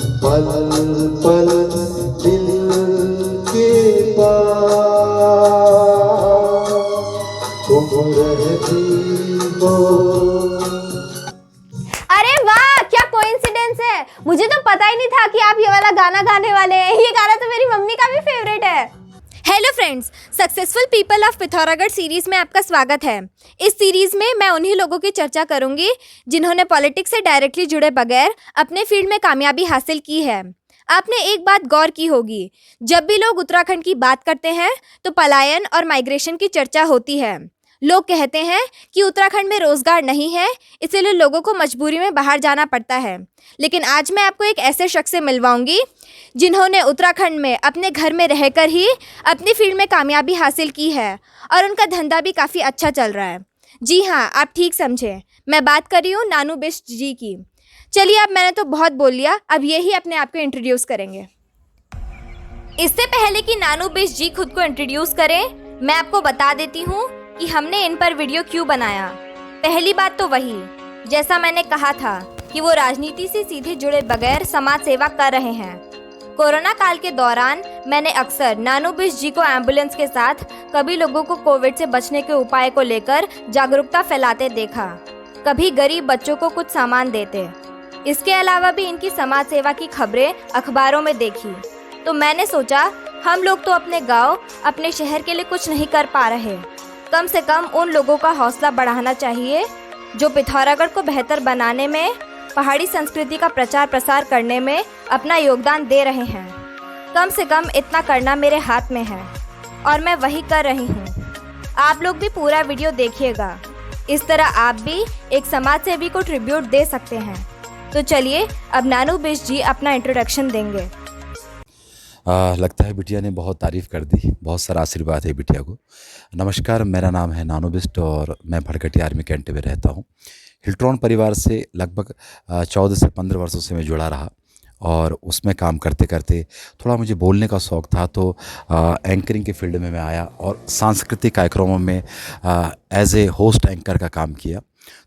पल पल दिल के पास तुम रहती हो। अरे वाह, क्या कोइंसिडेंस है। मुझे तो पता ही नहीं था कि आप ये वाला गाना गाने वाले हैं। ये गाना तो मेरी मम्मी का भी फेवरेट है। Hello friends, successful people of Pithoragarh series में आपका स्वागत है। इस सीरीज में मैं उन्हीं लोगों की चर्चा करूंगी जिन्होंने पॉलिटिक्स से डायरेक्टली जुड़े बगैर अपने फील्ड में कामयाबी हासिल की है। आपने एक बात गौर की होगी, जब भी लोग उत्तराखंड की बात करते हैं तो पलायन और माइग्रेशन की चर्चा होती है। लोग कहते हैं कि उत्तराखंड में रोजगार नहीं है, इसलिए लोगों को मजबूरी में बाहर जाना पड़ता है। लेकिन आज मैं आपको एक ऐसे शख्स से मिलवाऊंगी जिन्होंने उत्तराखंड में अपने घर में रहकर ही अपनी फील्ड में कामयाबी हासिल की है और उनका धंधा भी काफ़ी अच्छा चल रहा है। जी हाँ, आप ठीक समझे, मैं बात कर रही हूँ नानू बिष्ट जी की। चलिए, अब मैंने तो बहुत बोल लिया, अब ये ही अपने आप को इंट्रोड्यूस करेंगे। इससे पहले कि नानू बिष्ट जी खुद को इंट्रोड्यूस करें, मैं आपको बता देती हूँ कि हमने इन पर वीडियो क्यों बनाया। पहली बात तो वही, जैसा मैंने कहा था कि वो राजनीति से सीधे जुड़े बगैर समाज सेवा कर रहे हैं। कोरोना काल के दौरान मैंने अक्सर नानू बिष्ट जी को एम्बुलेंस के साथ कभी लोगों को कोविड से बचने के उपाय को लेकर जागरूकता फैलाते देखा, कभी गरीब बच्चों को कुछ सामान देते। इसके अलावा भी इनकी समाज सेवा की खबरें अखबारों में देखी, तो मैंने सोचा हम लोग तो अपने गांव, अपने शहर के लिए कुछ नहीं कर पा रहे, कम से कम उन लोगों का हौसला बढ़ाना चाहिए जो पिथौरागढ़ को बेहतर बनाने में, पहाड़ी संस्कृति का प्रचार प्रसार करने में अपना योगदान दे रहे हैं। कम से कम इतना करना मेरे हाथ में है और मैं वही कर रही हूँ। आप लोग भी पूरा वीडियो देखिएगा, इस तरह आप भी एक समाज सेवी को ट्रिब्यूट दे सकते हैं। तो चलिए, अब नानू बिष्ट जी अपना इंट्रोडक्शन देंगे। लगता है बिटिया ने बहुत तारीफ़ कर दी, बहुत सारा आशीर्वाद है बिटिया को। नमस्कार, मेरा नाम है नानू बिष्ट और मैं भड़कटी आर्मी कैंट में रहता हूँ। हिल्ट्रॉन परिवार से लगभग 14 से 15 वर्षों से मैं जुड़ा रहा और उसमें काम करते करते थोड़ा मुझे बोलने का शौक़ था, तो एंकरिंग के फील्ड में मैं आया और सांस्कृतिक कार्यक्रमों में एज ए होस्ट एंकर का काम किया।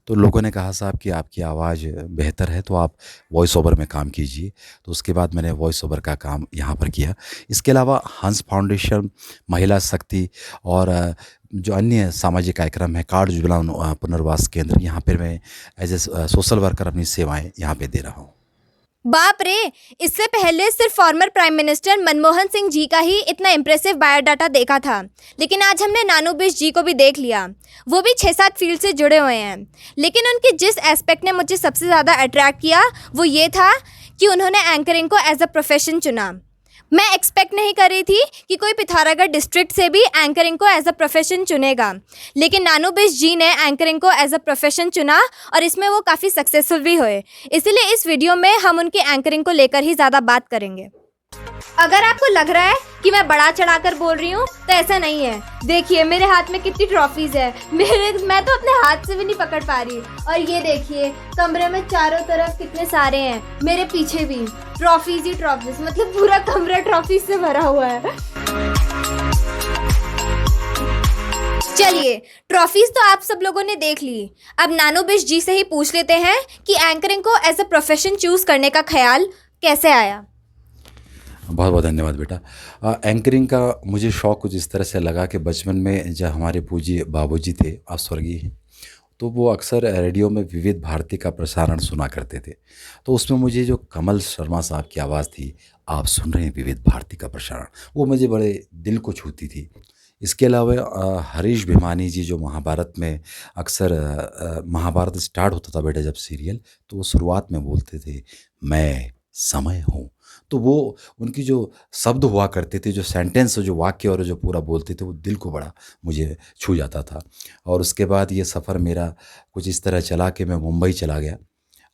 तो लोगों ने कहा साहब कि आपकी आवाज़ बेहतर है, तो आप वॉइस ओवर में काम कीजिए। तो उसके बाद मैंने वॉइस ओवर का काम यहाँ पर किया। इसके अलावा हंस फाउंडेशन, महिला शक्ति और जो अन्य सामाजिक कार्यक्रम है, कार्ड जुबलान पुनर्वास केंद्र, यहाँ पर मैं एज ए सोशल वर्कर अपनी सेवाएं यहाँ पे दे रहा हूँ। बाप रे, इससे पहले सिर्फ former prime minister Manmohan Singh ji का ही इतना इम्प्रेसिव बायोडाटा देखा था, लेकिन आज हमने नानू बिष्ट जी को भी देख लिया। वो भी 6-7 फील्ड से जुड़े हुए हैं, लेकिन उनके जिस एस्पेक्ट ने मुझे सबसे ज़्यादा अट्रैक्ट किया वो ये था कि उन्होंने एंकरिंग को एज अ प्रोफेशन चुना। मैं एक्सपेक्ट नहीं कर रही थी कि कोई पिथौरागढ़ डिस्ट्रिक्ट से भी एंकरिंग को एज अ प्रोफेशन चुनेगा, लेकिन नानू बिष्ट जी ने एंकरिंग को एज अ प्रोफेशन चुना और इसमें वो काफ़ी सक्सेसफुल भी हुए। इसलिए इस वीडियो में हम उनकी एंकरिंग को लेकर ही ज़्यादा बात करेंगे। अगर आपको लग रहा है कि मैं बड़ा चढ़ाकर बोल रही हूँ तो ऐसा नहीं है। देखिए मेरे हाथ में कितनी ट्रॉफीज है, मैं तो अपने हाथ से भी नहीं पकड़ पा रही। और ये देखिए कमरे में चारों तरफ कितने सारे हैं, मेरे पीछे भी ट्रॉफीज ही ट्रॉफीज, मतलब पूरा कमरा ट्रॉफीज से भरा हुआ है। चलिए, ट्रॉफीज तो आप सब लोगों ने देख ली, अब नानू बिष्ट जी से ही पूछ लेते हैं कि एंकरिंग को एज अ प्रोफेशन चूज करने का ख्याल कैसे आया। बहुत बहुत धन्यवाद बेटा। एंकरिंग का मुझे शौक़ कुछ इस तरह से लगा कि बचपन में जब हमारे पूज्य बाबूजी थे, आप स्वर्गीय हैं, तो वो अक्सर रेडियो में विविध भारती का प्रसारण सुना करते थे। तो उसमें मुझे जो कमल शर्मा साहब की आवाज़ थी, आप सुन रहे हैं विविध भारती का प्रसारण, वो मुझे बड़े दिल को छूती थी। इसके अलावा हरीश भिमानी जी जो महाभारत में अक्सर महाभारत स्टार्ट होता था बेटा जब सीरियल, तो वो शुरुआत में बोलते थे मैं समय हूँ। तो वो उनकी जो शब्द हुआ करते थे, जो सेंटेंस, जो वाक्य और जो पूरा बोलते थे, वो दिल को बड़ा मुझे छू जाता था। और उसके बाद ये सफ़र मेरा कुछ इस तरह चला कि मैं मुंबई चला गया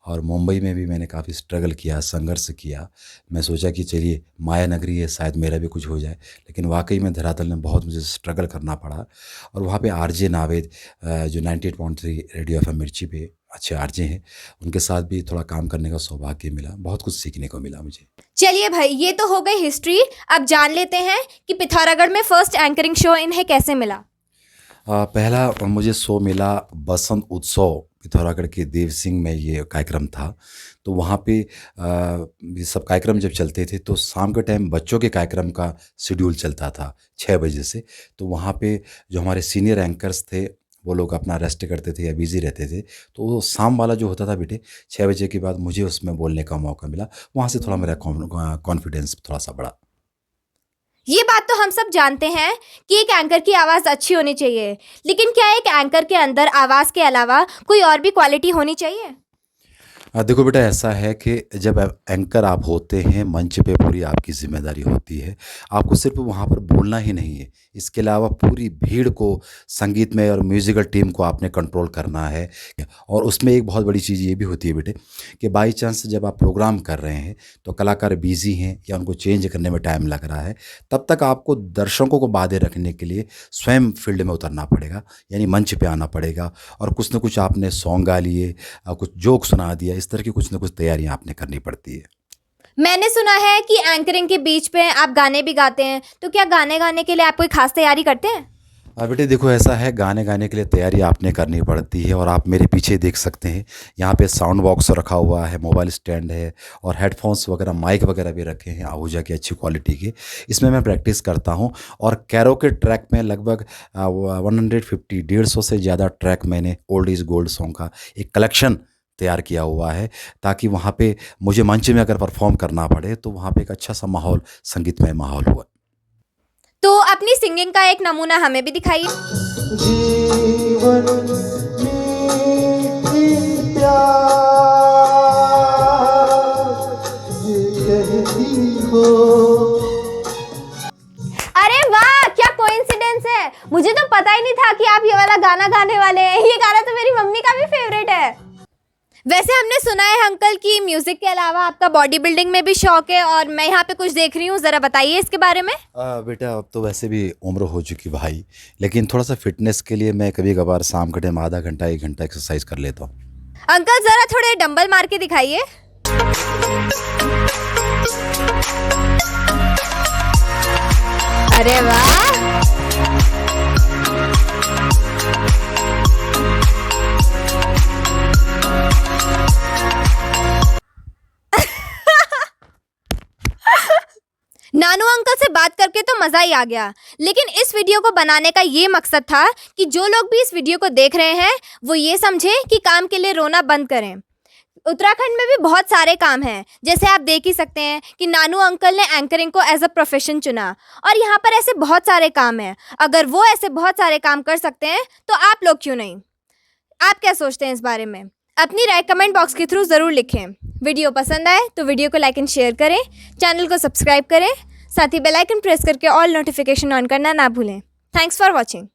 और मुंबई में भी मैंने काफ़ी स्ट्रगल किया, संघर्ष किया। मैं सोचा कि चलिए माया नगरी है, शायद मेरा भी कुछ हो जाए, लेकिन वाकई में धरातल में बहुत मुझे स्ट्रगल करना पड़ा। और वहाँ पे आरजे नावेद जो 98.3 रेडियो एफएम मिर्ची पे अच्छे आरजे हैं, उनके साथ भी थोड़ा काम करने का सौभाग्य मिला, बहुत कुछ सीखने को मिला मुझे। चलिए भाई, ये तो हो गई हिस्ट्री। अब जान लेते हैं कि पिथौरागढ़ में फर्स्ट एंकरिंग शो इन्हें कैसे मिला। पहला मुझे शो मिला बसंत उत्सव पिथौरागढ़ के देव सिंह में ये कार्यक्रम था। तो वहाँ पे ये सब कार्यक्रम जब चलते थे तो शाम के टाइम बच्चों के कार्यक्रम का शेड्यूल चलता था 6 बजे से। तो वहाँ पे जो हमारे सीनियर एंकर्स थे वो लोग अपना रेस्ट करते थे या बिज़ी रहते थे। तो वो शाम वाला जो होता था बेटे 6 बजे के बाद मुझे उसमें बोलने का मौका मिला। वहाँ से थोड़ा मेरा कॉन्फिडेंस थोड़ा-सा बढ़ा। ये बात तो हम सब जानते हैं कि एक एंकर की आवाज़ अच्छी होनी चाहिए, लेकिन क्या एक एंकर के अंदर आवाज़ के अलावा कोई और भी क्वालिटी होनी चाहिए? देखो बेटा ऐसा है कि जब एंकर आप होते हैं मंच पे पूरी आपकी ज़िम्मेदारी होती है। आपको सिर्फ़ वहाँ पर बोलना ही नहीं है, इसके अलावा पूरी भीड़ को संगीतमय और म्यूज़िकल टीम को आपने कंट्रोल करना है। और उसमें एक बहुत बड़ी चीज़ ये भी होती है बेटे कि बाई चांस जब आप प्रोग्राम कर रहे हैं तो कलाकार बिज़ी हैं या उनको चेंज करने में टाइम लग रहा है, तब तक आपको दर्शकों को बाँधे रखने के लिए स्वयं फ़ील्ड में उतरना पड़ेगा, यानी मंच पे आना पड़ेगा और कुछ न कुछ आपने सॉन्ग गा लिए, कुछ जोक सुना दिया, इस तरह की कुछ न कुछ तैयारियाँ आपने करनी पड़ती है। मैंने सुना है कि एंकरिंग के बीच पे आप गाने भी गाते हैं, तो क्या गाने गाने के लिए आप कोई खास तैयारी करते हैं? बेटे देखो ऐसा है, गाने गाने के लिए तैयारी आपने करनी पड़ती है और आप मेरे पीछे देख सकते हैं यहाँ पे साउंड बॉक्स रखा हुआ है, मोबाइल स्टैंड है और हेडफोन्स वगैरह माइक वगैरह भी रखे हैं आहूजा के अच्छी क्वालिटी के। इसमें मैं प्रैक्टिस करता हूँ और कैरोके ट्रैक में लगभग 150 से ज़्यादा ट्रैक मैंने ओल्ड इज़ गोल्ड सॉन्ग का एक कलेक्शन तैयार किया हुआ है, ताकि वहाँ पे मुझे मंच में अगर परफॉर्म करना पड़े तो वहाँ पे एक अच्छा सा माहौल, संगीतमय माहौल हो। तो अपनी सिंगिंग का एक नमूना हमें भी दिखाइए। जीवन मीठी प्यार ये कहती हो। अरे वाह, क्या कोइंसिडेंस है! मुझे तो पता ही नहीं था कि आप ये वाला गाना गाने वाले हैं। ये गाना तो मेरी मम्मी का भी फेवरेट है। वैसे हमने सुना है अंकल कि म्यूजिक के अलावा आपका बॉडी बिल्डिंग में भी शौक है, और मैं यहाँ पे कुछ देख रही हूँ, ज़रा बताइए इसके बारे में। बेटा अब तो वैसे भी उम्र हो चुकी भाई, लेकिन थोड़ा सा फिटनेस के लिए मैं कभी कभार शाम के टाइम आधा घंटा 1 घंटा एक्सरसाइज कर लेता हूँ। अंकल ज़रा थोड़े डंबल मार के दिखाइए। अरे वाह! नानू अंकल से बात करके तो मज़ा ही आ गया, लेकिन इस वीडियो को बनाने का ये मकसद था कि जो लोग भी इस वीडियो को देख रहे हैं वो ये समझें कि काम के लिए रोना बंद करें। उत्तराखंड में भी बहुत सारे काम हैं, जैसे आप देख ही सकते हैं कि नानू अंकल ने एंकरिंग को एज अ प्रोफेशन चुना, और यहाँ पर ऐसे बहुत सारे काम हैं। अगर वो ऐसे बहुत सारे काम कर सकते हैं तो आप लोग क्यों नहीं? आप क्या सोचते हैं इस बारे में? अपनी राय कमेंट बॉक्स के थ्रू ज़रूर लिखें। वीडियो पसंद आए तो वीडियो को लाइक एंड शेयर करें, चैनल को सब्सक्राइब करें, साथ ही बेल आइकन प्रेस करके ऑल नोटिफिकेशन ऑन करना ना भूलें। Thanks for watching.